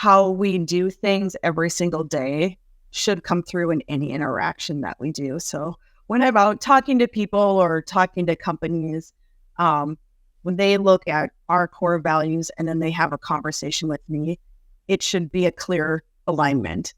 how we do things every single day should come through in any interaction that we do. So when I'm out talking to people or talking to companies, when they look at our core values and then they have a conversation with me, it should be a clear alignment.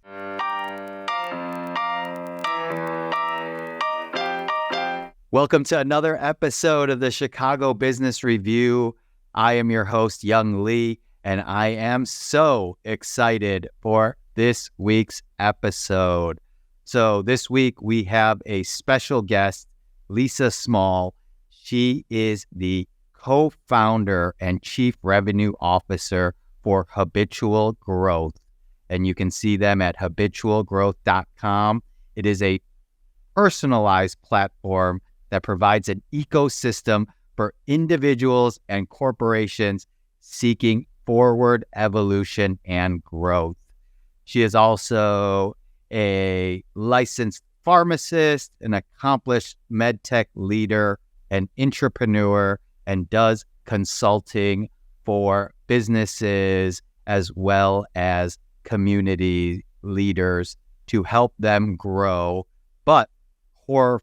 Welcome to another episode of the Chicago Business Review. I am your host, Young Lee, and I am so excited for this week's episode. So this week we have a special guest, Lisa Small. She is the co-founder and chief revenue officer for Habitual Growth. And you can see them at habitualgrowth.com. It is a personalized platform that provides an ecosystem for individuals and corporations seeking forward evolution and growth. She is also a licensed pharmacist, an accomplished medtech leader, an entrepreneur, and does consulting for businesses as well as community leaders to help them grow. But her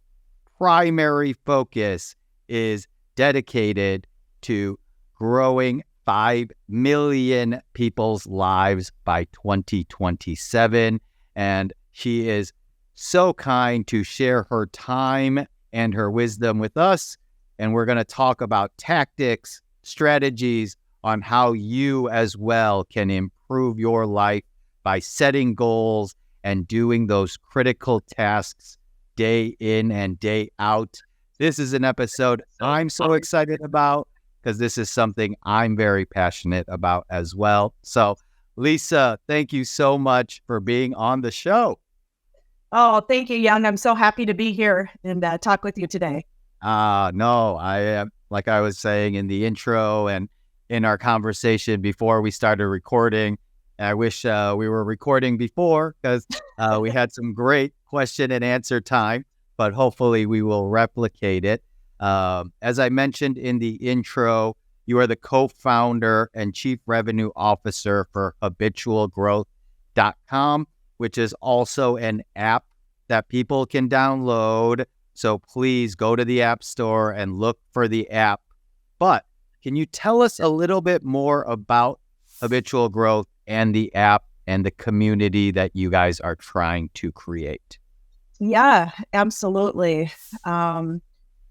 primary focus is dedicated to growing 5 million people's lives by 2027. And she is so kind to share her time and her wisdom with us. And we're going to talk about tactics, strategies on how you as well can improve your life by setting goals and doing those critical tasks day in and day out. This is an episode I'm so excited about because this is something I'm very passionate about as well. So, Lisa, thank you so much for being on the show. Oh, thank you, Young. I'm so happy to be here and talk with you today. No, I am, like I was saying in the intro and in our conversation before we started recording, I wish we were recording before because we had some great question and answer time, but hopefully we will replicate it. As I mentioned in the intro, you are the co-founder and chief revenue officer for habitualgrowth.com, which is also an app that people can download. So please go to the App Store and look for the app. But can you tell us a little bit more about Habitual Growth and the app and the community that you guys are trying to create? Yeah, absolutely.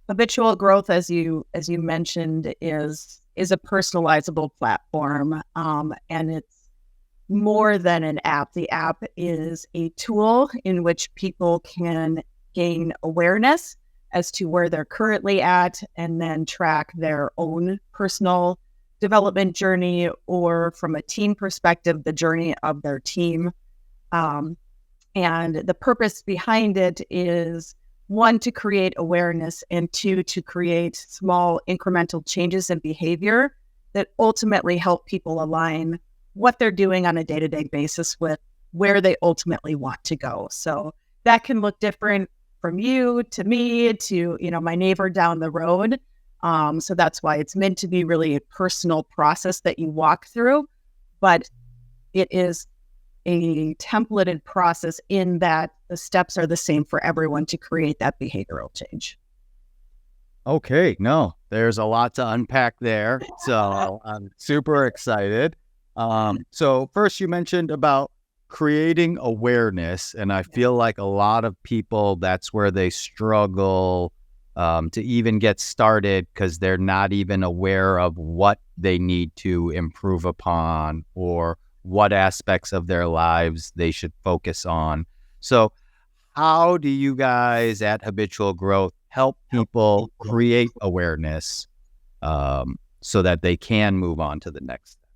Habitual Growth, as you mentioned, is a personalizable platform, and it's more than an app. The app is a tool in which people can gain awareness as to where they're currently at and then track their own personal development journey, or from a team perspective, the journey of their team. And the purpose behind it is, one, to create awareness, and two, to create small incremental changes in behavior that ultimately help people align what they're doing on a day-to-day basis with where they ultimately want to go. So that can look different from you to me to, my neighbor down the road. So that's why it's meant to be really a personal process that you walk through, but it is a templated process in that the steps are the same for everyone to create that behavioral change. Okay, no, there's a lot to unpack there. So I'm super excited. So first you mentioned about creating awareness, and I feel like a lot of people, that's where they struggle to even get started because they're not even aware of what they need to improve upon or what aspects of their lives they should focus on. So how do you guys at Habitual Growth help people create awareness so that they can move on to the next step?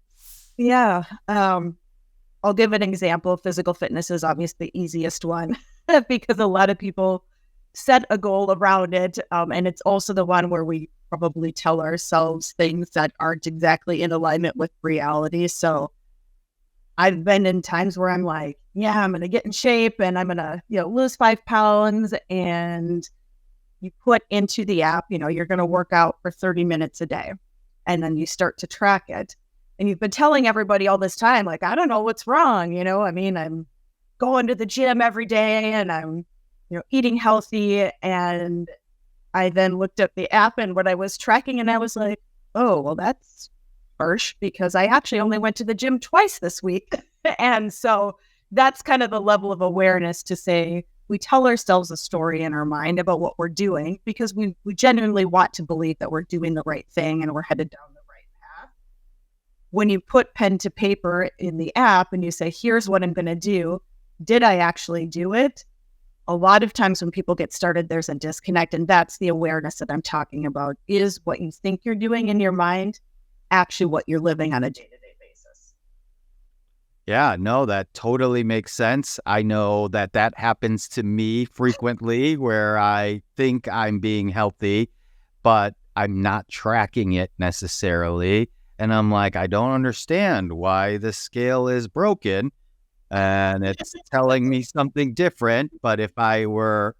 Yeah. I'll give an example. Physical fitness is obviously the easiest one because a lot of people set a goal around it. And it's also the one where we probably tell ourselves things that aren't exactly in alignment with reality. So I've been in times where I'm like, yeah, I'm going to get in shape and I'm going to, lose 5 pounds. And you put into the app, you're going to work out for 30 minutes a day. And then you start to track it. and you've been telling everybody all this time, like, I don't know what's wrong. I mean, I'm going to the gym every day and I'm, eating healthy. And I then looked at the app and what I was tracking and I was like, oh, well, that's harsh because I actually only went to the gym twice this week. And so that's kind of the level of awareness to say we tell ourselves a story in our mind about what we're doing because we genuinely want to believe that we're doing the right thing and we're headed down the right path. When you put pen to paper in the app and you say, here's what I'm going to do, did I actually do it? A lot of times when people get started, there's a disconnect. And that's the awareness that I'm talking about. Is what you think you're doing in your mind actually what you're living on a day-to-day basis? Yeah, no, that totally makes sense. I know that happens to me frequently where I think I'm being healthy, but I'm not tracking it necessarily. And I'm like, I don't understand why the scale is broken and it's telling me something different. But if I were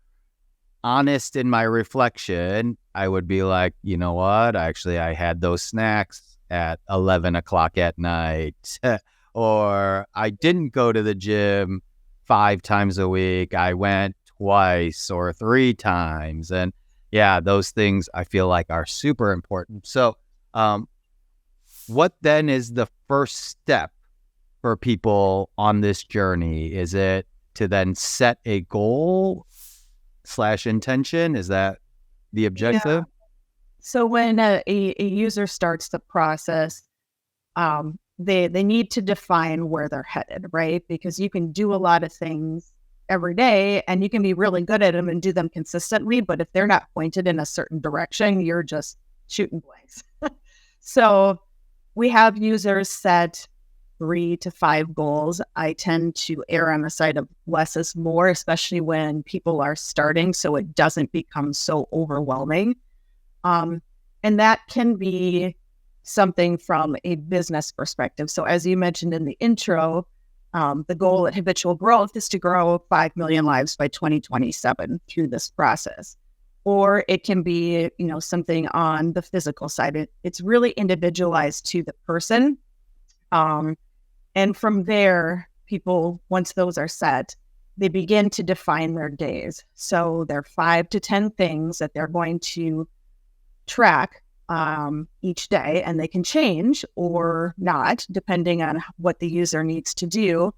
honest in my reflection, I would be like, you know what? Actually, I had those snacks at 11 o'clock at night. Or I didn't go to the gym 5 times a week. I went twice or 3 times. And yeah, those things I feel like are super important. So what then is the first step for people on this journey? Is it to then set a goal / intention? Is that the objective? Yeah. So when a user starts the process, they need to define where they're headed, right? Because you can do a lot of things every day and you can be really good at them and do them consistently. But if they're not pointed in a certain direction, you're just shooting blanks. So we have users set 3 to 5 goals. I tend to err on the side of less is more, especially when people are starting, so it doesn't become so overwhelming. And that can be something from a business perspective. So as you mentioned in the intro, the goal at Habitual Growth is to grow 5 million lives by 2027 through this process. Or it can be, something on the physical side. It's really individualized to the person. And from there, people, once those are set, they begin to define their days. So there are 5 to 10 things that they're going to track each day, and they can change or not, depending on what the user needs to do.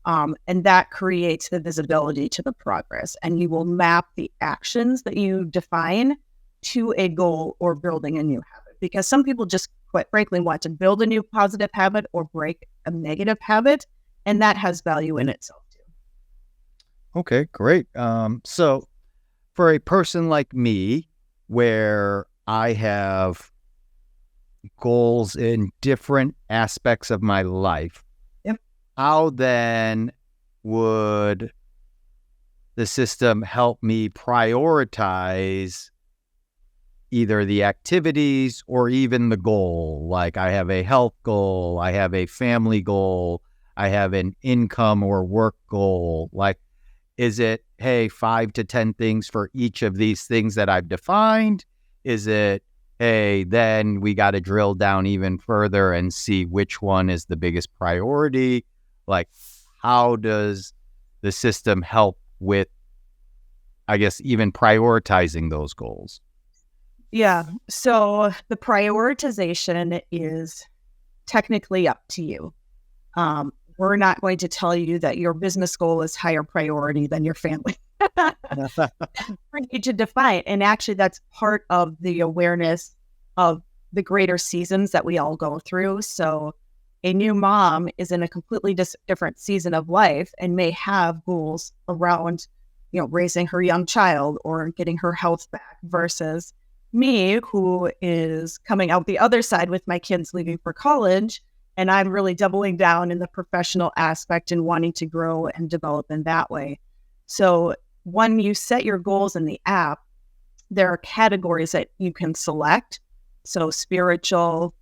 And that creates the visibility to the progress. And you will map the actions that you define to a goal or building a new habit. Because some people just, quite frankly, want to build a new positive habit or break a negative habit. And that has value in itself too. Okay, great. So for a person like me, where I have goals in different aspects of my life, Yep. How then would the system help me prioritize either the activities or even the goal? Like I have a health goal, I have a family goal, I have an income or work goal. Like, is it, hey, 5 to 10 things for each of these things that I've defined? Is it, hey, then we got to drill down even further and see which one is the biggest priority? Like, how does the system help with, I guess, even prioritizing those goals? Yeah. So the prioritization is technically up to you. We're not going to tell you that your business goal is higher priority than your family. For you to define. And actually, that's part of the awareness of the greater seasons that we all go through. So a new mom is in a completely different season of life and may have goals around, raising her young child or getting her health back versus me, who is coming out the other side with my kids leaving for college. And I'm really doubling down in the professional aspect and wanting to grow and develop in that way. So when you set your goals in the app, there are categories that you can select. So spiritual,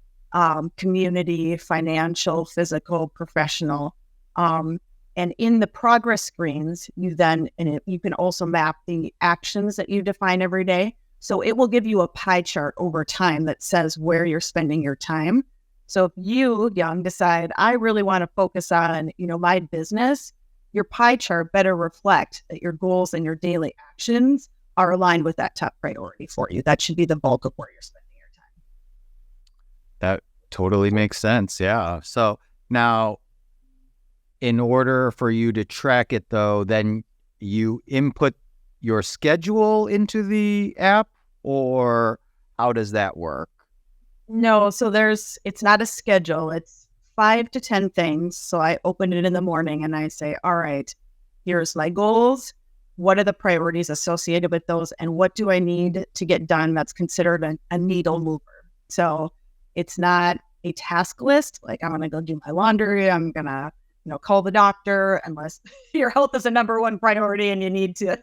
community, financial, physical, professional. And in the progress screens, you can also map the actions that you define every day. So it will give you a pie chart over time that says where you're spending your time. So if you, Young, decide I really want to focus on, my business, your pie chart better reflect that your goals and your daily actions are aligned with that top priority for you. That should be the bulk of where you're spending your time. That totally makes sense. Yeah. So now, in order for you to track it, though, then you input your schedule into the app, or how does that work? No, so it's not a schedule. It's 5 to 10 things. So I open it in the morning and I say, all right, here's my goals. What are the priorities associated with those? And what do I need to get done that's considered a needle mover? So it's not a task list. Like I'm going to go do my laundry. I'm going to, call the doctor unless your health is a number one priority and you need to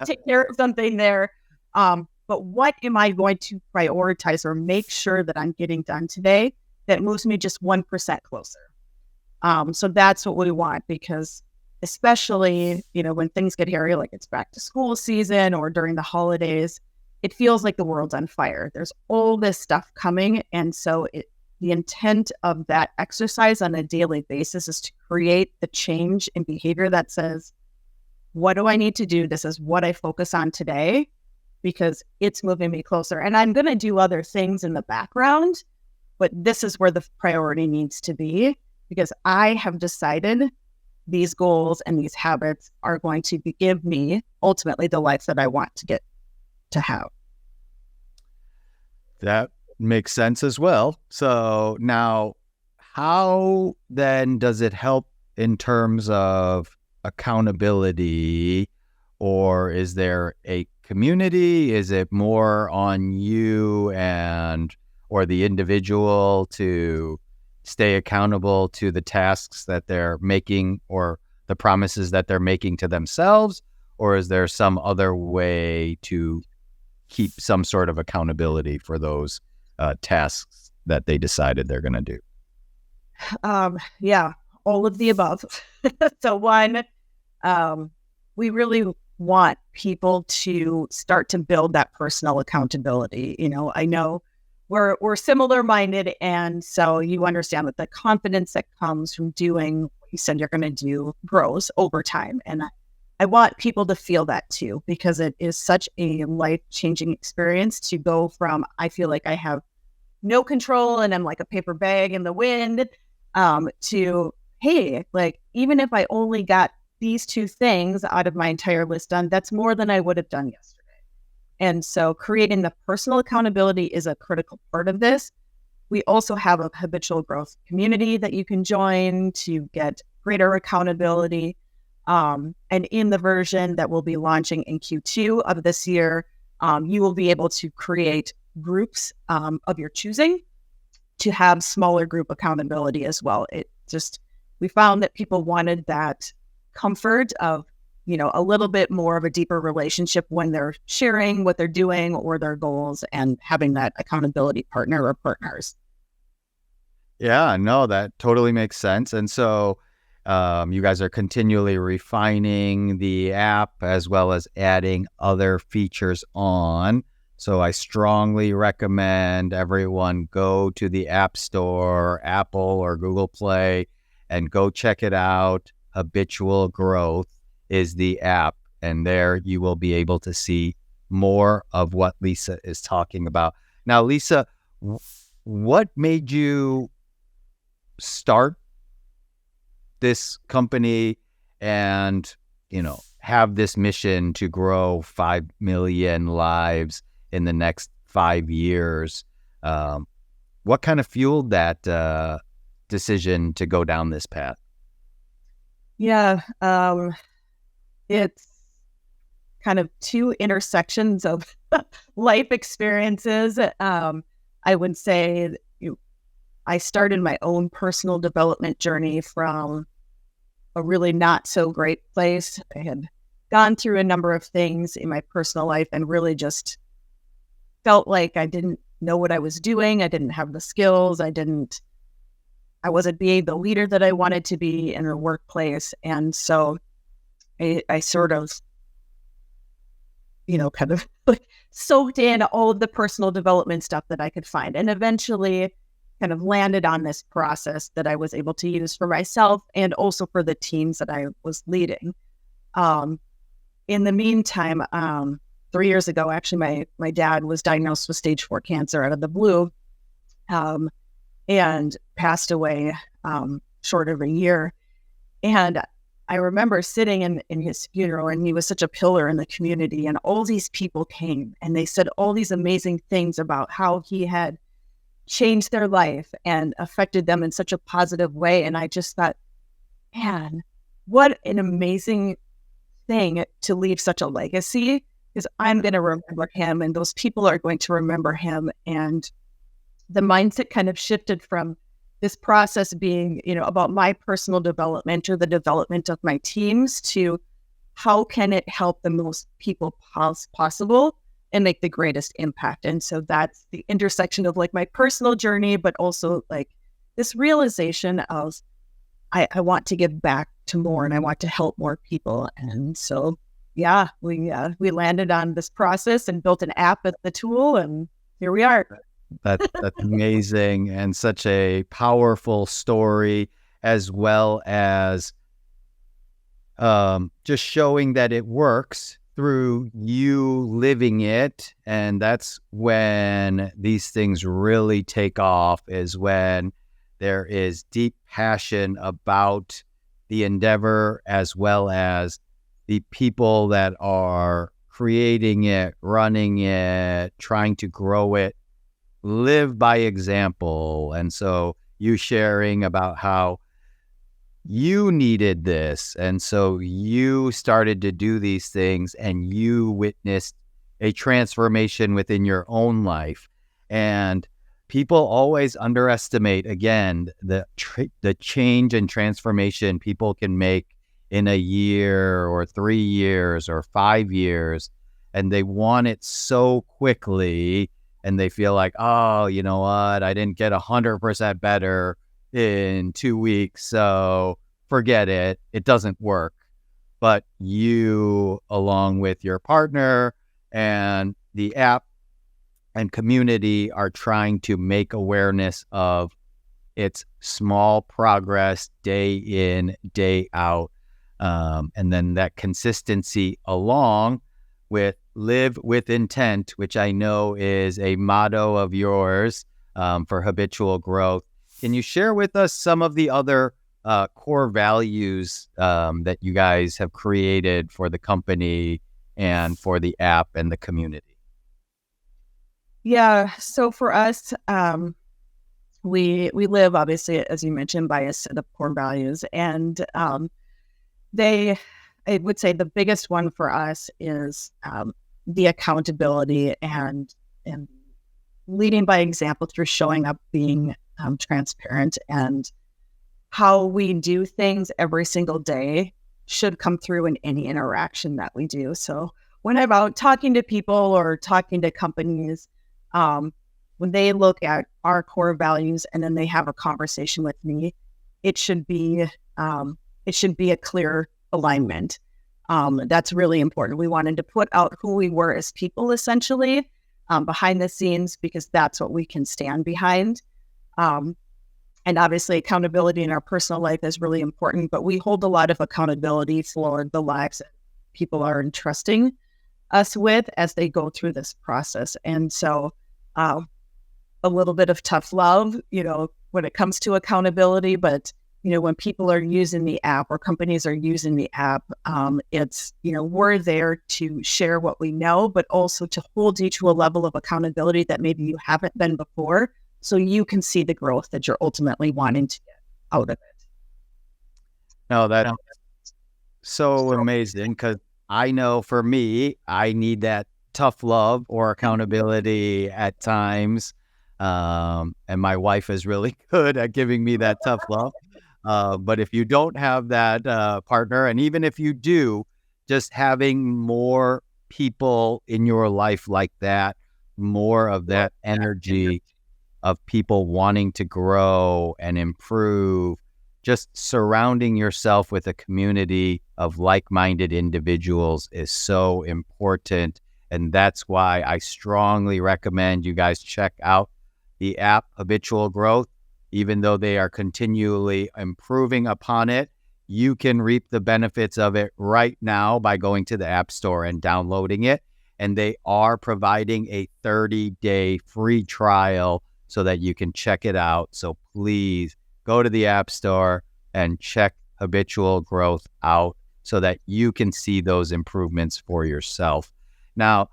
take care of something there. But what am I going to prioritize or make sure that I'm getting done today that moves me just 1% closer? So that's what we want, because especially, when things get hairy, like it's back to school season or during the holidays, it feels like the world's on fire. There's all this stuff coming. And so the intent of that exercise on a daily basis is to create the change in behavior that says, what do I need to do? This is what I focus on today, because it's moving me closer. And I'm going to do other things in the background, but this is where the priority needs to be, because I have decided these goals and these habits are going to give me ultimately the life that I want to get to have. That makes sense as well. So now, how then does it help in terms of accountability, or is there a community? Is it more on you or the individual to stay accountable to the tasks that they're making or the promises that they're making to themselves? Or is there some other way to keep some sort of accountability for those tasks that they decided they're going to do? Yeah, all of the above. So one, we really want people to start to build that personal accountability. I know we're similar minded, and so you understand that the confidence that comes from doing what you said you're going to do grows over time. And I want people to feel that too, because it is such a life-changing experience to go from, I feel like I have no control and I'm like a paper bag in the wind, to, hey, like, even if I only got these 2 things out of my entire list done, that's more than I would have done yesterday. And so creating the personal accountability is a critical part of this. We also have a habitual growth community that you can join to get greater accountability. And in the version that we'll be launching in Q2 of this year, you will be able to create groups of your choosing to have smaller group accountability as well. We found that people wanted that comfort of, a little bit more of a deeper relationship when they're sharing what they're doing or their goals, and having that accountability partner or partners. Yeah, no, that totally makes sense. And so you guys are continually refining the app as well as adding other features on. So I strongly recommend everyone go to the App Store, Apple or Google Play, and go check it out. Habitual Growth is the app, and there you will be able to see more of what Lisa is talking about. Now, Lisa, what made you start this company and, have this mission to grow 5 million lives in the next 5 years? What kind of fueled that decision to go down this path? Yeah, it's kind of 2 intersections of life experiences. I would say I started my own personal development journey from a really not so great place. I had gone through a number of things in my personal life and really just felt like I didn't know what I was doing. I didn't have the skills. I wasn't being the leader that I wanted to be in a workplace. And so I sort of, kind of like soaked in all of the personal development stuff that I could find. And eventually kind of landed on this process that I was able to use for myself and also for the teams that I was leading. In the meantime, 3 years ago, actually, my dad was diagnosed with stage 4 cancer out of the blue, and passed away short of a year. And I remember sitting in his funeral, and he was such a pillar in the community, and all these people came and they said all these amazing things about how he had changed their life and affected them in such a positive way. And I just thought, man, what an amazing thing to leave such a legacy, because I'm going to remember him and those people are going to remember him. And the mindset kind of shifted from this process being, about my personal development or the development of my teams to how can it help the most people possible and make the greatest impact. And so that's the intersection of like my personal journey, but also like this realization of I want to give back to more and I want to help more people. And so, yeah, we landed on this process and built an app as the tool, and here we are. That's amazing, and such a powerful story, as well as just showing that it works through you living it. And that's when these things really take off, is when there is deep passion about the endeavor, as well as the people that are creating it, running it, trying to grow it, live by example. And so you sharing about how you needed this, and so you started to do these things, and you witnessed a transformation within your own life. And people always underestimate, again, the change and transformation people can make in a year or 3 years or 5 years, and they want it so quickly. And they feel like, oh, you know what? I didn't get 100% better in 2 weeks, so forget it. It doesn't work. But you, along with your partner and the app and community, are trying to make awareness of its small progress day in, day out. And then that consistency, along with live with intent, which I know is a motto of yours for Habitual Growth. Can you share with us some of the other core values that you guys have created for the company and for the app and the community? Yeah. So for us, we live, obviously, as you mentioned, by a set of core values, and I would say the biggest one for us is the accountability and leading by example through showing up, being transparent, and how we do things every single day should come through in any interaction that we do. So when I'm out talking to people or talking to companies, when they look at our core values and then they have a conversation with me, it should be a clear alignment. That's really important. We wanted to put out who we were as people, essentially, behind the scenes, because that's what we can stand behind. And obviously accountability in our personal life is really important, but we hold a lot of accountability for the lives that people are entrusting us with as they go through this process. And so a little bit of tough love, when it comes to accountability, but when people are using the app or companies are using the app, it's, we're there to share what we know, but also to hold you to a level of accountability that maybe you haven't been before, so you can see the growth that you're ultimately wanting to get out of it. No, that's so amazing, because I know for me, I need that tough love or accountability at times. And my wife is really good at giving me that tough love. But if you don't have that partner, and even if you do, just having more people in your life like that, more of that energy of people wanting to grow and improve, just surrounding yourself with a community of like-minded individuals is so important. And that's why I strongly recommend you guys check out the app Habitual Growth. even though they are continually improving upon it, you can reap the benefits of it right now by going to the App Store and downloading it. And they are providing a 30-day free trial so that you can check it out. So please go to the App Store and check Habitual Growth out so that you can see those improvements for yourself. Now,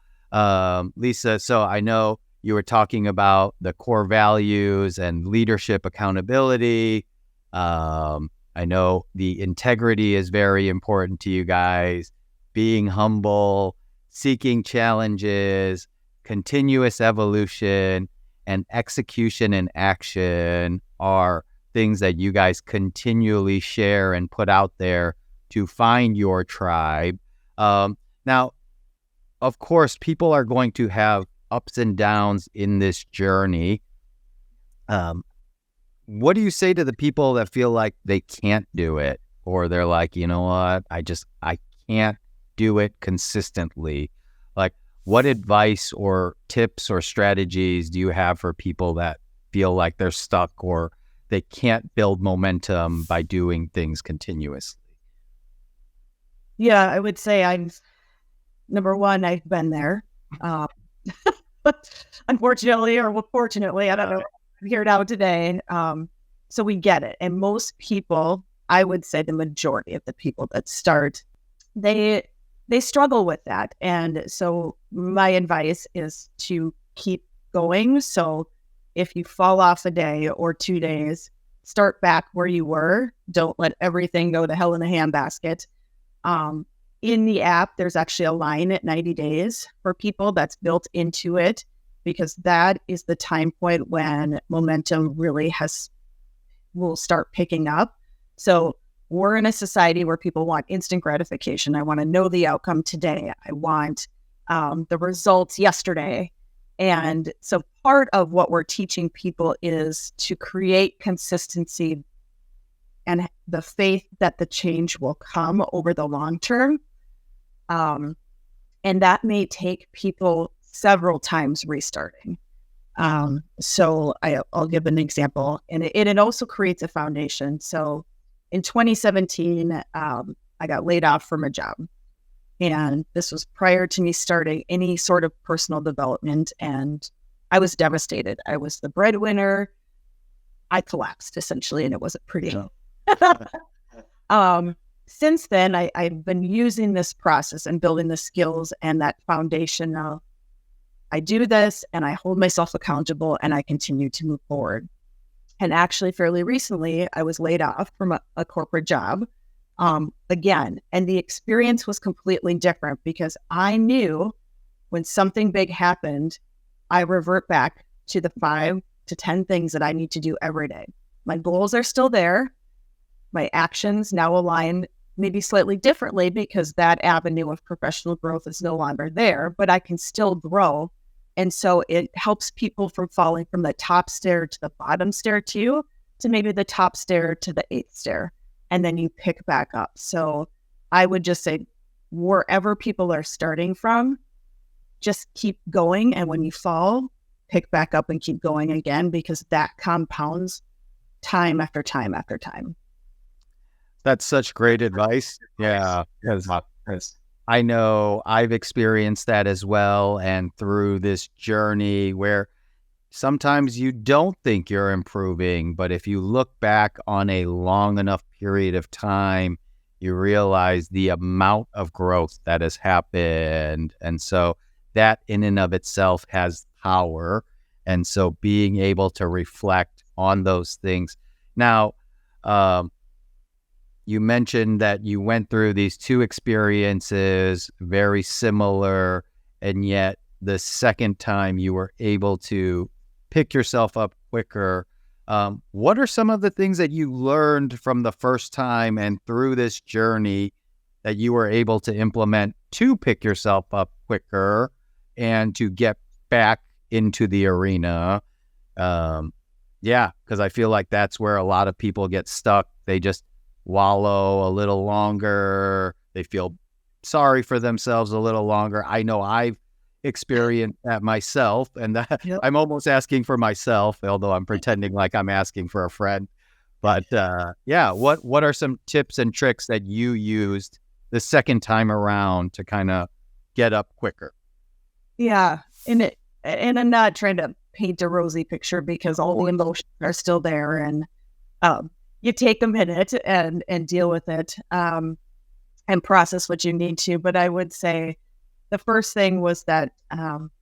Lisa, so I know you were talking about the core values and leadership accountability. I know the integrity is very important to you guys, being humble, seeking challenges, continuous evolution, and execution and action are things that you guys continually share and put out there to find your tribe. Now, of course, people are going to have ups and downs in this journey. What do you say to the people that feel like they can't do it, or they're like, you know what, I can't do it consistently? Like, what advice or tips or strategies do you have for people that feel like they're stuck or they can't build momentum by doing things continuously? Yeah, I would say number one, I've been there. Unfortunately or fortunately, I don't know, I'm here now today. So we get it. And most people, I would say the majority of the people that start, they struggle with that. And so my advice is to keep going. So if you fall off a day or 2 days, start back where you were. Don't let everything go to hell in a handbasket. In the app, there's actually a line at 90 days for people that's built into it, because that is the time point when momentum really will start picking up. So we're in a society where people want instant gratification. I want to know the outcome today. I want the results yesterday. And so part of what we're teaching people is to create consistency and the faith that the change will come over the long term. And that may take people several times restarting. So I'll give an example, and it also creates a foundation. So in 2017, I got laid off from a job, and this was prior to me starting any sort of personal development, and I was devastated. I was the breadwinner. I collapsed essentially, and it wasn't pretty. Since then, I've been using this process and building the skills and that foundation of I do this and I hold myself accountable and I continue to move forward. And actually, fairly recently, I was laid off from a corporate job again. And the experience was completely different because I knew when something big happened, I revert back to the 5 to 10 things that I need to do every day. My goals are still there. My actions now align maybe slightly differently because that avenue of professional growth is no longer there, but I can still grow. And so it helps people from falling from the top stair to the bottom stair to maybe the top stair to the 8th stair. And then you pick back up. So I would just say wherever people are starting from, just keep going. And when you fall, pick back up and keep going again, because that compounds time after time after time. That's such great advice. Yeah. I know I've experienced that as well. And through this journey where sometimes you don't think you're improving, but if you look back on a long enough period of time, you realize the amount of growth that has happened. And so that in and of itself has power. And so being able to reflect on those things. Now, you mentioned that you went through these 2 experiences, very similar, and yet the second time you were able to pick yourself up quicker. What are some of the things that you learned from the first time and through this journey that you were able to implement to pick yourself up quicker and to get back into the arena? Yeah, because I feel like that's where a lot of people get stuck. They just wallow a little longer. They feel sorry for themselves a little longer. I know I've experienced that myself, and that Yep. I'm almost asking for myself, although I'm pretending like I'm asking for a friend. But yeah, what are some tips and tricks that you used the second time around to kind of get up quicker? Yeah. And I'm not trying to paint a rosy picture because all the emotions are still there, and you take a minute and deal with it, and process what you need to. But I would say the first thing was that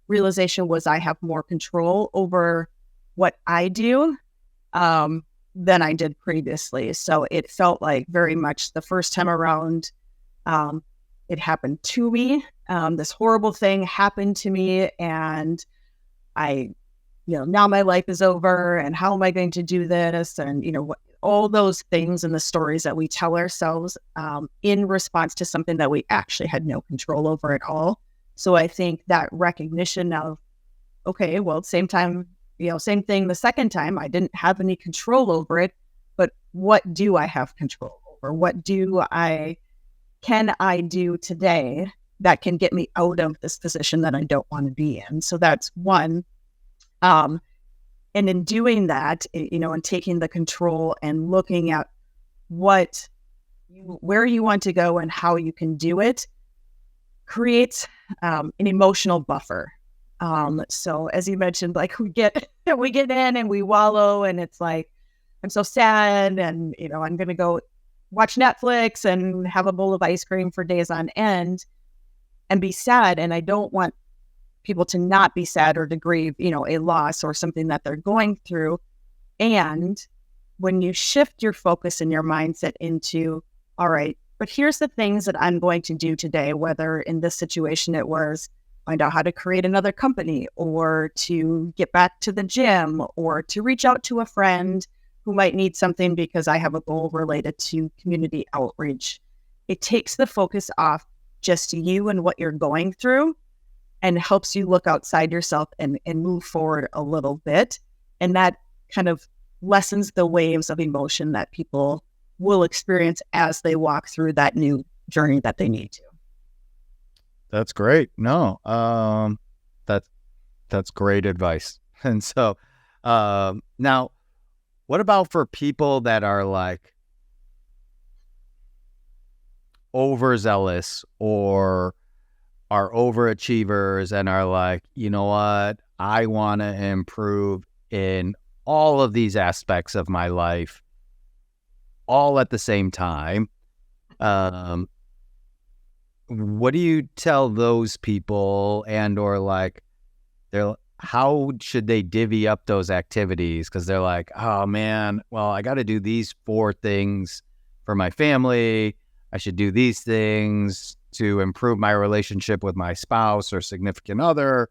realization was I have more control over what I do than I did previously. So it felt like very much the first time around, um, it happened to me. This horrible thing happened to me, and I, now my life is over, and how am I going to do this? And, all those things and the stories that we tell ourselves in response to something that we actually had no control over at all. So I think that recognition of, okay, well, same time, same thing the second time, I didn't have any control over it, but what do I have control over? Can I do today that can get me out of this position that I don't want to be in? So that's one. And in doing that, and taking the control and looking at where you want to go and how you can do it, creates an emotional buffer. So as you mentioned, like we get in and we wallow, and it's like, I'm so sad, and I'm going to go watch Netflix and have a bowl of ice cream for days on end and be sad. And I don't want people to not be sad or to grieve, a loss or something that they're going through. And when you shift your focus and your mindset into, all right, but here's the things that I'm going to do today, whether in this situation it was find out how to create another company, or to get back to the gym, or to reach out to a friend who might need something because I have a goal related to community outreach. It takes the focus off just you and what you're going through, and helps you look outside yourself and move forward a little bit. And that kind of lessens the waves of emotion that people will experience as they walk through that new journey that they need to. That's great. No, that's great advice. And so, now, what about for people that are like overzealous or are overachievers and are like, you know what, I want to improve in all of these aspects of my life all at the same time. What do you tell those people, and or like how should they divvy up those activities? Because they're like, oh man, well, I got to do these 4 things for my family. I should do these things to improve my relationship with my spouse or significant other.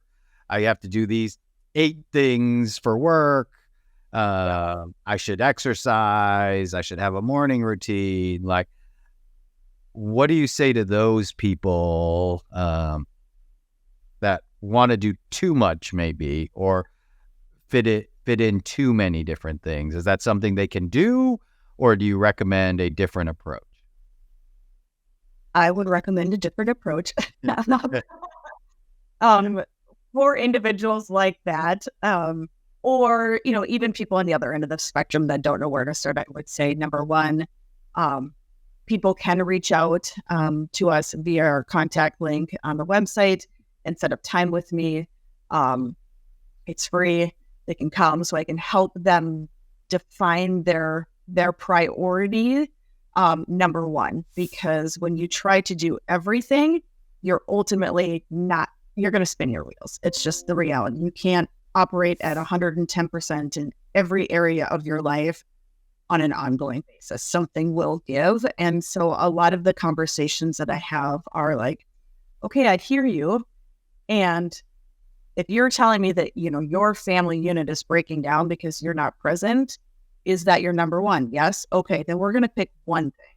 I have to do these 8 things for work. I should exercise. I should have a morning routine. Like, what do you say to those people that want to do too much, maybe, or fit in too many different things? Is that something they can do, or do you recommend a different approach? I would recommend a different approach. For individuals like that, or even people on the other end of the spectrum that don't know where to start, I would say number one, people can reach out to us via our contact link on the website and set up time with me. It's free. They can come so I can help them define their priority, number one, because when you try to do everything, you're ultimately you're going to spin your wheels. It's just the reality. You can't operate at 110% in every area of your life on an ongoing basis. Something will give. And so a lot of the conversations that I have are like, okay, I hear you. And if you're telling me that, your family unit is breaking down because you're not present, is that your number one? Yes. Okay. Then we're going to pick one thing.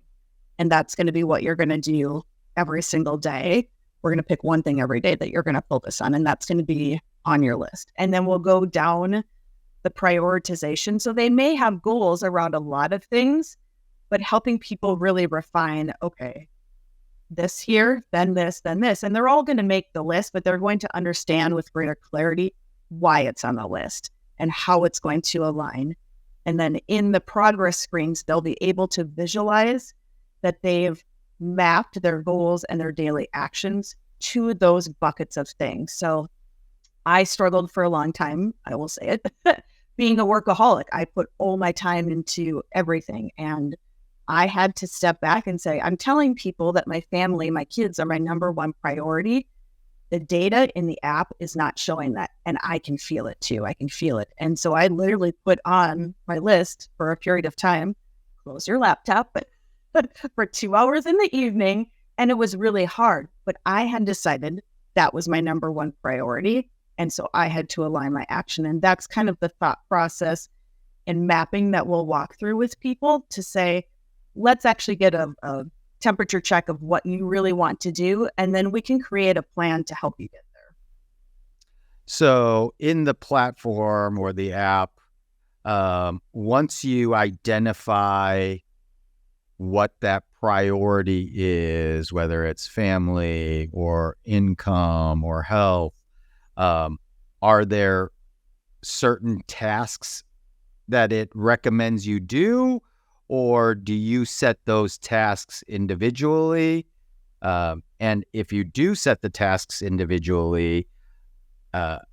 And that's going to be what you're going to do every single day. We're going to pick one thing every day that you're going to focus on. And that's going to be on your list. And then we'll go down the prioritization. So they may have goals around a lot of things, but helping people really refine, okay, this here, then this, then this. And they're all going to make the list, but they're going to understand with greater clarity why it's on the list and how it's going to align. And then in the progress screens, they'll be able to visualize that they've mapped their goals and their daily actions to those buckets of things. So I struggled for a long time, I will say it, being a workaholic. I put all my time into everything. And I had to step back and say, I'm telling people that my family, my kids are my number one priority. The data in the app is not showing that. And I can feel it too. I can feel it. And so I literally put on my list for a period of time, close your laptop for 2 hours in the evening. And it was really hard, but I had decided that was my number one priority. And so I had to align my action. And that's kind of the thought process and mapping that we'll walk through with people to say, let's actually get a temperature check of what you really want to do. And then we can create a plan to help you get there. So in the platform or the app, once you identify what that priority is, whether it's family or income or health, are there certain tasks that it recommends you do, or do you set those tasks individually? And if you do set the tasks individually, are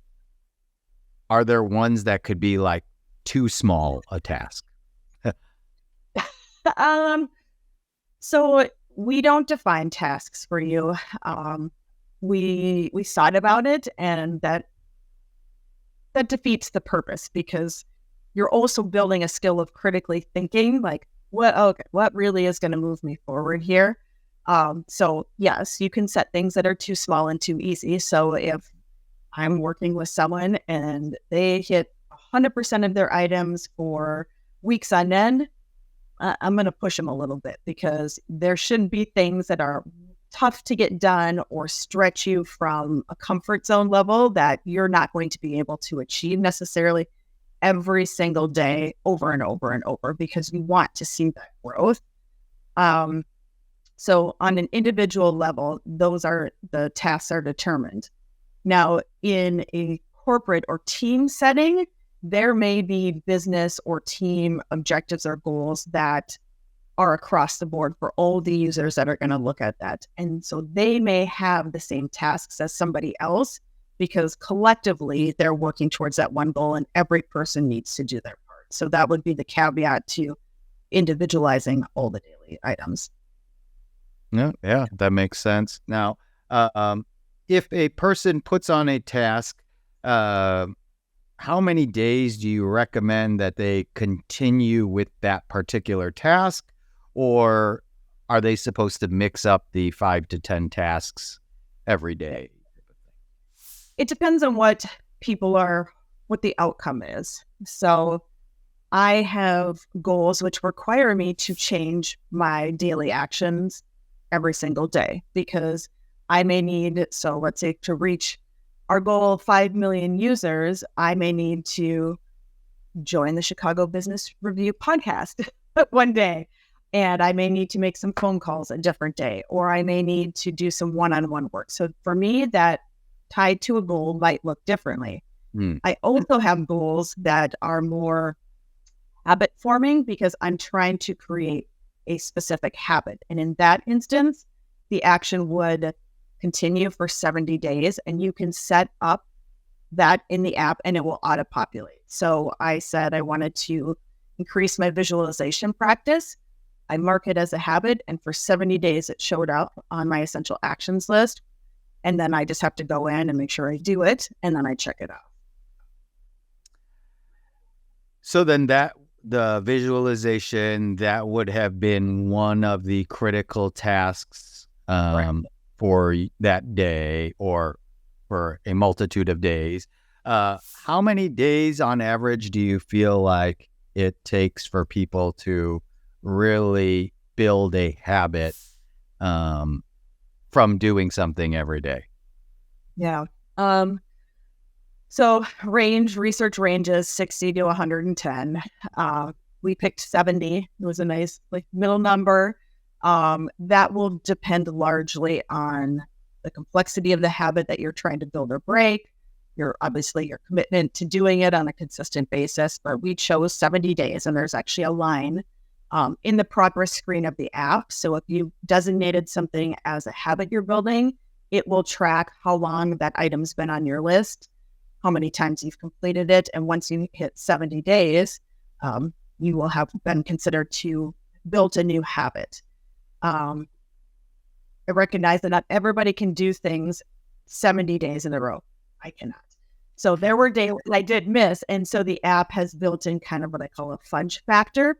there ones that could be like too small a task? So we don't define tasks for you. We thought about it, and that defeats the purpose, because you're also building a skill of critically thinking, like what really is going to move me forward here. So yes, you can set things that are too small and too easy. So if I'm working with someone and they hit 100% of their items for weeks on end, I'm going to push them a little bit, because there shouldn't be things that are tough to get done or stretch you from a comfort zone level that you're not going to be able to achieve necessarily every single day over and over and over, because we want to see that growth. So on an individual level, the tasks are determined. Now, in a corporate or team setting, there may be business or team objectives or goals that are across the board for all the users that are going to look at that. And so they may have the same tasks as somebody else, because collectively they're working towards that one goal and every person needs to do their part. So that would be the caveat to individualizing all the daily items. Yeah, that makes sense. Now, if a person puts on a task, how many days do you recommend that they continue with that particular task? Or are they supposed to mix up the 5 to 10 tasks every day? It depends on what the outcome is. So I have goals which require me to change my daily actions every single day, because I may need, so let's say to reach our goal of 5 million users, I may need to join the Chicago Business Review podcast one day. And I may need to make some phone calls a different day, or I may need to do some one-on-one work. So for me, that tied to a goal might look differently. I also have goals that are more habit forming, because I'm trying to create a specific habit. And in that instance, the action would continue for 70 days, and you can set up that in the app and it will auto-populate. So I said I wanted to increase my visualization practice. I mark it as a habit, and for 70 days it showed up on my essential actions list. And then I just have to go in and make sure I do it, and then I check it out. So then the visualization, that would have been one of the critical tasks for that day, or for a multitude of days. How many days on average do you feel like it takes for people to really build a habit from doing something every day? Yeah. So research ranges 60 to 110. We picked 70. It was a nice middle number. That will depend largely on the complexity of the habit that you're trying to build or break, obviously your commitment to doing it on a consistent basis. But we chose 70 days, and there's actually a line in the progress screen of the app. So if you designated something as a habit you're building, it will track how long that item's been on your list, how many times you've completed it. And once you hit 70 days, you will have been considered to build a new habit. I recognize that not everybody can do things 70 days in a row. I cannot. So there were days I did miss. And so the app has built in kind of what I call a fudge factor.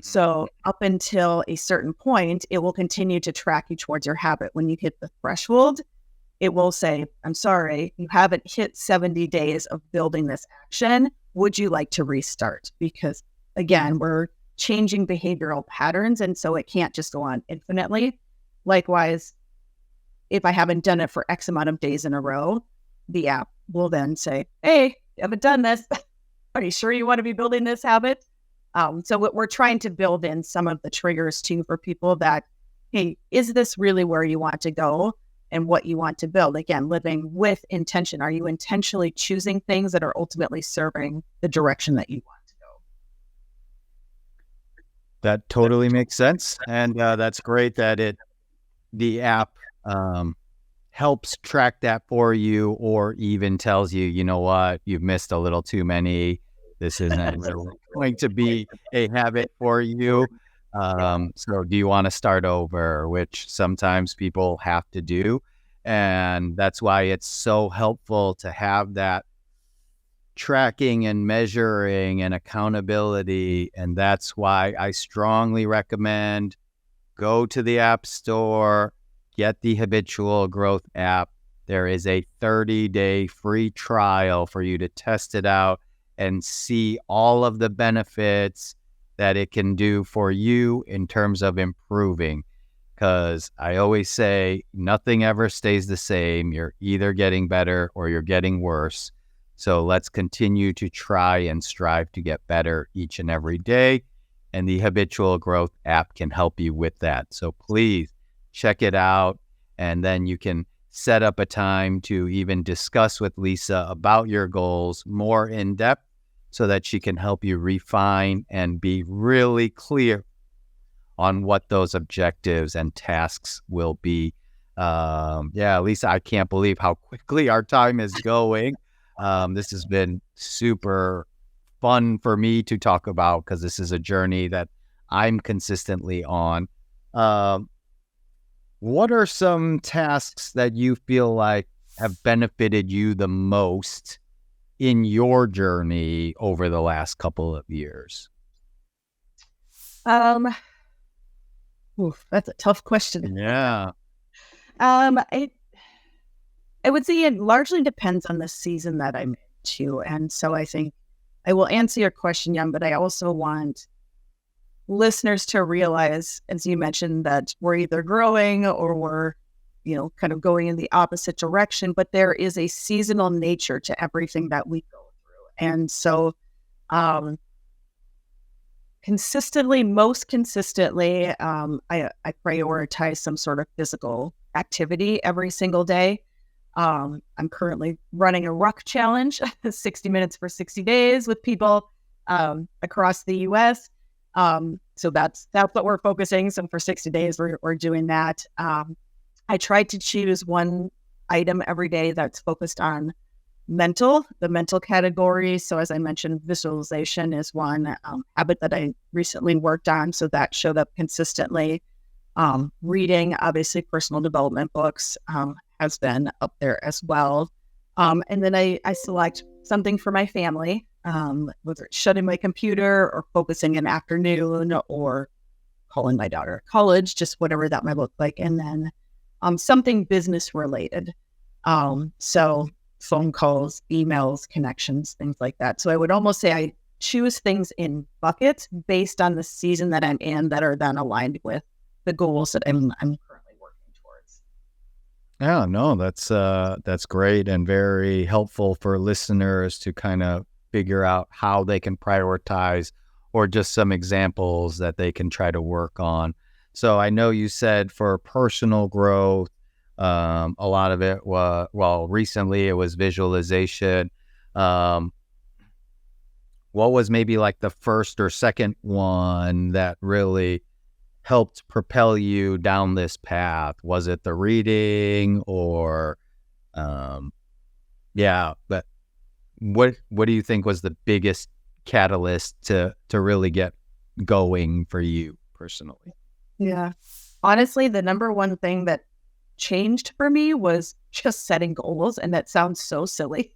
So up until a certain point, it will continue to track you towards your habit. When you hit the threshold, it will say, I'm sorry, you haven't hit 70 days of building this action. Would you like to restart? Because again, we're changing behavioral patterns. And so it can't just go on infinitely. Likewise, if I haven't done it for X amount of days in a row, the app will then say, hey, you haven't done this. Are you sure you want to be building this habit? So we're trying to build in some of the triggers too for people that, hey, is this really where you want to go and what you want to build? Again, living with intention. Are you intentionally choosing things that are ultimately serving the direction that you want to go? That totally makes sense. And that's great that the app helps track that for you, or even tells you, you know what, you've missed a little too many. This isn't really going to be a habit for you. So do you want to start over, which sometimes people have to do. And that's why it's so helpful to have that tracking and measuring and accountability. And that's why I strongly recommend go to the App Store, get the Habitual Growth app. There is a 30-day free trial for you to test it out and see all of the benefits that it can do for you in terms of improving. Because I always say nothing ever stays the same. You're either getting better or you're getting worse. So let's continue to try and strive to get better each and every day. And the Habitual Growth app can help you with that. So please check it out. And then you can set up a time to even discuss with Lisa about your goals more in depth, so that she can help you refine and be really clear on what those objectives and tasks will be. Lisa, I can't believe how quickly our time is going. This has been super fun for me to talk about, because this is a journey that I'm consistently on. What are some tasks that you feel like have benefited you the most in your journey over the last couple of years? That's a tough question. Yeah. I would say it largely depends on the season that I'm into. And so I think I will answer your question, Jan, but I also want listeners to realize, as you mentioned, that we're either growing or we're kind of going in the opposite direction, but there is a seasonal nature to everything that we go through. And so most consistently, I prioritize some sort of physical activity every single day. I'm currently running a ruck challenge, 60 minutes for 60 days with people across the US. So that's what we're focusing. So for 60 days, we're doing that. I try to choose one item every day that's focused on the mental category. So as I mentioned, visualization is one habit that I recently worked on. So that showed up consistently. Reading, obviously, personal development books has been up there as well. And then I select something for my family, whether it's shutting my computer or focusing an afternoon or calling my daughter at college, just whatever that might look like. And then something business related. So phone calls, emails, connections, things like that. So I would almost say I choose things in buckets based on the season that I'm in that are then aligned with the goals that I'm currently working towards. Yeah, no, that's great and very helpful for listeners to kind of figure out how they can prioritize, or just some examples that they can try to work on. So I know you said for personal growth, a lot of it was, well, recently it was visualization. Um, what was maybe like the first or second one that really helped propel you down this path? Was it the reading or, um, yeah, but what do you think was the biggest catalyst to really get going for you personally? Yeah. Honestly, the number one thing that changed for me was just setting goals. And that sounds so silly,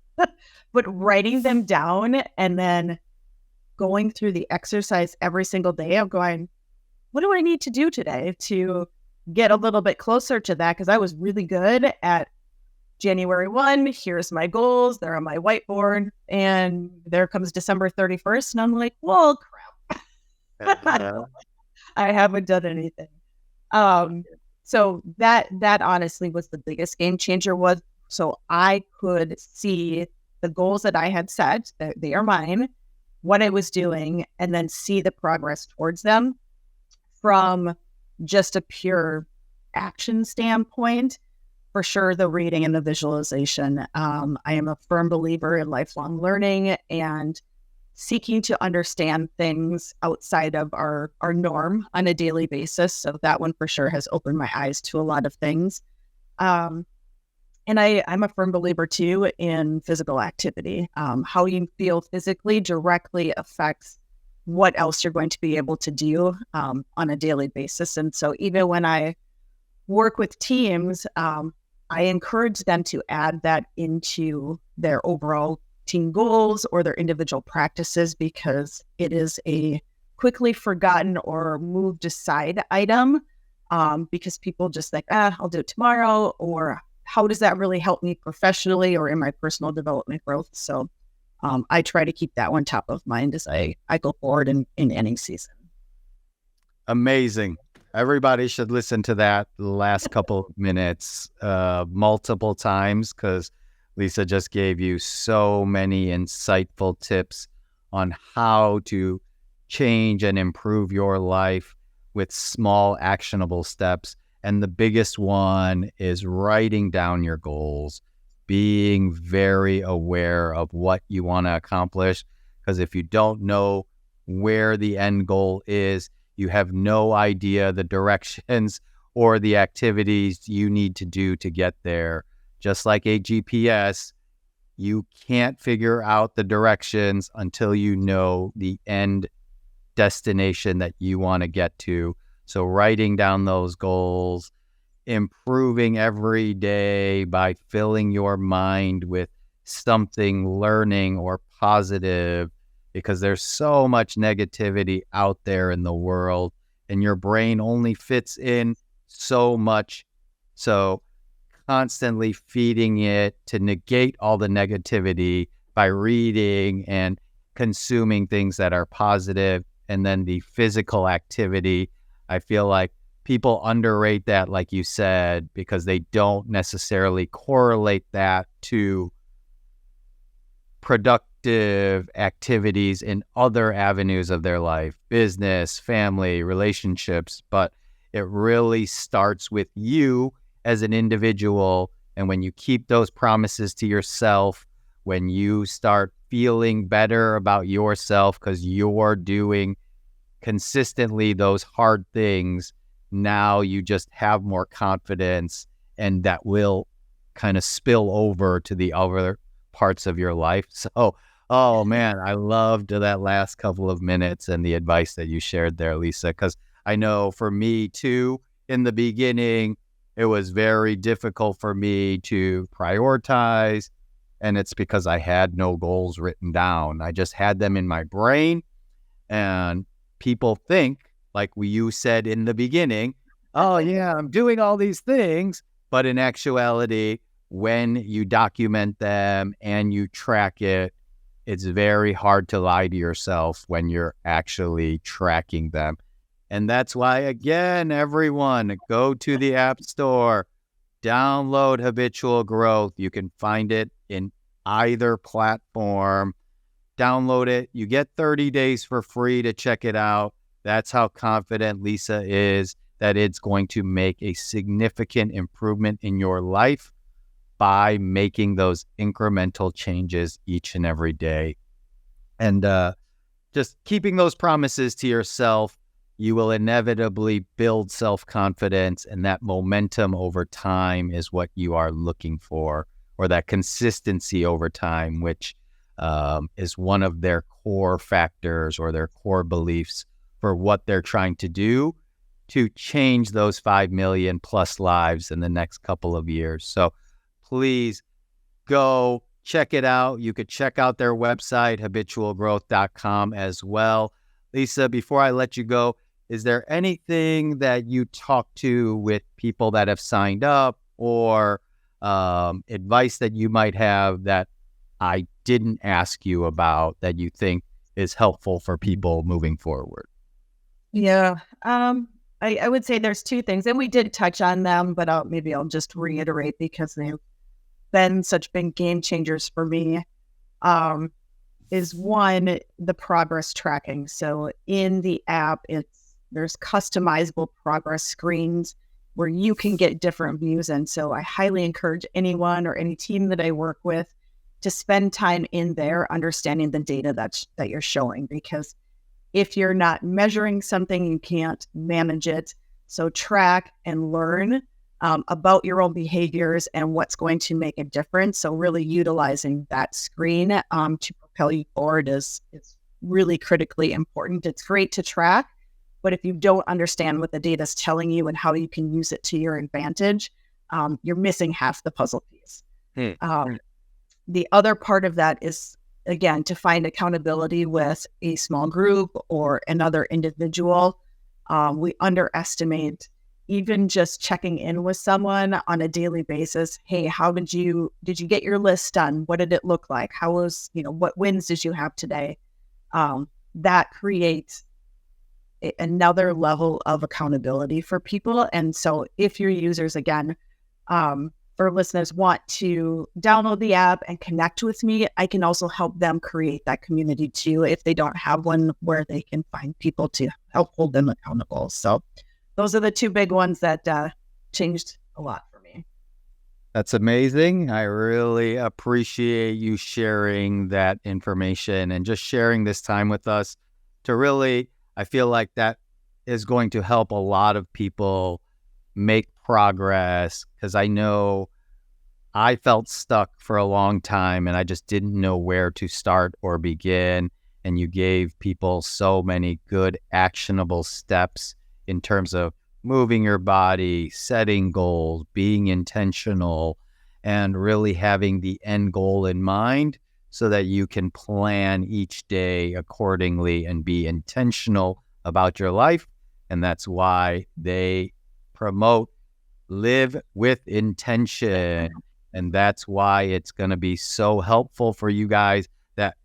but writing them down and then going through the exercise every single day of going, what do I need to do today to get a little bit closer to that? Because I was really good at January 1, here's my goals. They're on my whiteboard. And there comes December 31st. And I'm like, well, crap. I haven't done anything. Um, so that honestly was the biggest game changer, was so I could see the goals that I had set, that they are mine, what I was doing, and then see the progress towards them from just a pure action standpoint. For sure, the reading and the visualization. I am a firm believer in lifelong learning and seeking to understand things outside of our norm on a daily basis. So that one for sure has opened my eyes to a lot of things. Um, and I'm a firm believer too in physical activity. How you feel physically directly affects what else you're going to be able to do on a daily basis. And so even when I work with teams, I encourage them to add that into their overall team goals or their individual practices, because it is a quickly forgotten or moved aside item, because people just think, I'll do it tomorrow, or how does that really help me professionally or in my personal development growth? So I try to keep that one top of mind as I go forward in any season. Amazing. Everybody should listen to that last couple of minutes multiple times, because Lisa just gave you so many insightful tips on how to change and improve your life with small actionable steps. And the biggest one is writing down your goals, being very aware of what you want to accomplish. Because if you don't know where the end goal is, you have no idea the directions or the activities you need to do to get there. Just like a GPS, you can't figure out the directions until you know the end destination that you want to get to. So writing down those goals, improving every day by filling your mind with something learning or positive, because there's so much negativity out there in the world and your brain only fits in so much. So constantly feeding it to negate all the negativity by reading and consuming things that are positive. And then the physical activity, I feel like people underrate that, like you said, because they don't necessarily correlate that to productive activities in other avenues of their life, business, family, relationships. But it really starts with you as an individual. And when you keep those promises to yourself, when you start feeling better about yourself because you're doing consistently those hard things, now you just have more confidence, and that will kind of spill over to the other parts of your life. So, oh man, I loved that last couple of minutes and the advice that you shared there, Lisa, because I know for me too, in the beginning, it was very difficult for me to prioritize. And it's because I had no goals written down. I just had them in my brain. And people think, like you said in the beginning, oh yeah, I'm doing all these things. But in actuality, when you document them and you track it, it's very hard to lie to yourself when you're actually tracking them. And that's why, again, everyone, go to the App Store, download Habitual Growth. You can find it in either platform. Download it. You get 30 days for free to check it out. That's how confident Lisa is that it's going to make a significant improvement in your life by making those incremental changes each and every day. And just keeping those promises to yourself, you will inevitably build self-confidence, and that momentum over time is what you are looking for, or that consistency over time, which is one of their core factors or their core beliefs for what they're trying to do to change those 5 million plus lives in the next couple of years. So please go check it out. You could check out their website, habitualgrowth.com as well. Lisa, before I let you go, is there anything that you talk to with people that have signed up, or advice that you might have that I didn't ask you about that you think is helpful for people moving forward? Yeah. I would say there's two things, and we did touch on them, but maybe I'll just reiterate because they've been such big game changers for me. Is one, the progress tracking. So in the app, there's customizable progress screens where you can get different views. And so I highly encourage anyone or any team that I work with to spend time in there understanding the data that you're showing, because if you're not measuring something, you can't manage it. So track and learn about your own behaviors and what's going to make a difference. So really utilizing that screen to propel you forward is really critically important. It's great to track, but if you don't understand what the data is telling you and how you can use it to your advantage, you're missing half the puzzle piece. The other part of that is, again, to find accountability with a small group or another individual. We underestimate even just checking in with someone on a daily basis. Hey, how did you get your list done? What did it look like? How was, what wins did you have today? That creates another level of accountability for people. And so if your users, again, for listeners, want to download the app and connect with me, I can also help them create that community too, if they don't have one where they can find people to help hold them accountable. So those are the two big ones that changed a lot for me. That's amazing. I really appreciate you sharing that information and just sharing this time with us to really, I feel like that is going to help a lot of people make progress, because I know I felt stuck for a long time and I just didn't know where to start or begin. And you gave people so many good actionable steps in terms of moving your body, setting goals, being intentional, and really having the end goal in mind so that you can plan each day accordingly and be intentional about your life. And that's why they promote live with intention. And that's why it's going to be so helpful for you guys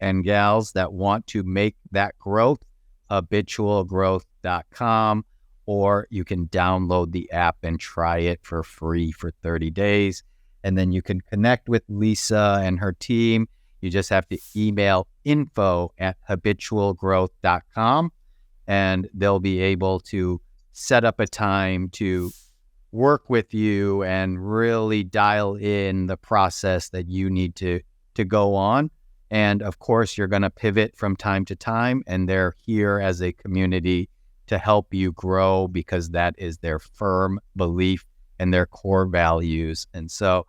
and gals that want to make that growth. Habitualgrowth.com, or you can download the app and try it for free for 30 days. And then you can connect with Lisa and her team. You just have to email info@habitualgrowth.com, and they'll be able to set up a time to work with you and really dial in the process that you need to go on. And of course, you're going to pivot from time to time, and they're here as a community to help you grow because that is their firm belief and their core values. And so,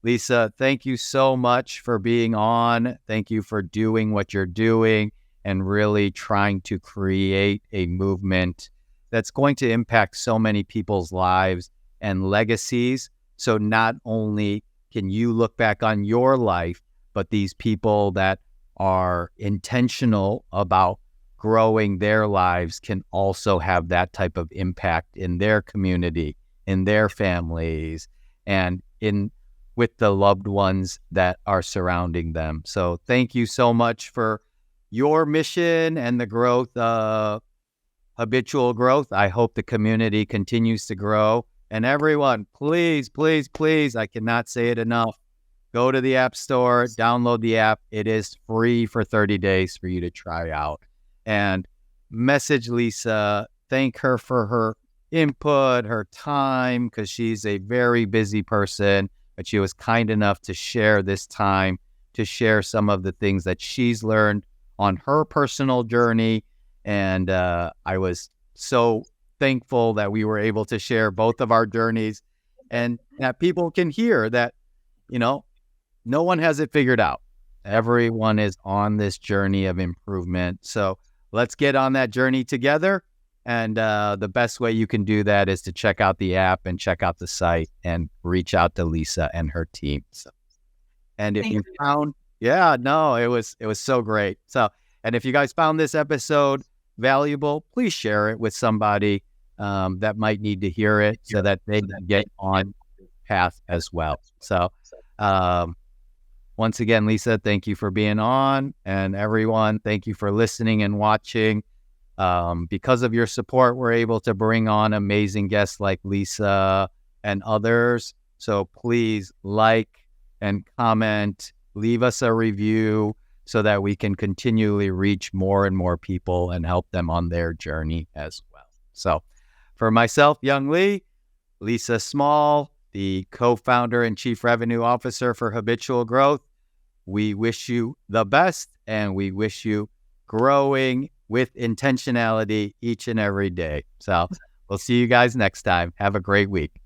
Lisa, thank you so much for being on. Thank you for doing what you're doing and really trying to create a movement that's going to impact so many people's lives and legacies. So not only can you look back on your life, but these people that are intentional about growing their lives can also have that type of impact in their community, in their families, and with the loved ones that are surrounding them. So thank you so much for your mission and the growth of Habitual Growth. I hope the community continues to grow. And everyone, please, please, please, I cannot say it enough. Go to the App Store, download the app. It is free for 30 days for you to try out. And message Lisa, thank her for her input, her time, because she's a very busy person, but she was kind enough to share this time to share some of the things that she's learned on her personal journey. And I was so thankful that we were able to share both of our journeys and that people can hear that, no one has it figured out. Everyone is on this journey of improvement. So let's get on that journey together. And the best way you can do that is to check out the app and check out the site and reach out to Lisa and her team. So, and if you found, it was so great. So, and if you guys found this episode valuable, please share it with somebody that might need to hear it so that they can get on path as well. So, once again, Lisa, thank you for being on, and everyone, thank you for listening and watching. Because of your support, we're able to bring on amazing guests like Lisa and others. So please like and comment, leave us a review so that we can continually reach more and more people and help them on their journey as well. So for myself, Young Lee, Lisa Small, the co-founder and chief revenue officer for Habitual Growth, we wish you the best, and we wish you growing with intentionality each and every day. So we'll see you guys next time. Have a great week.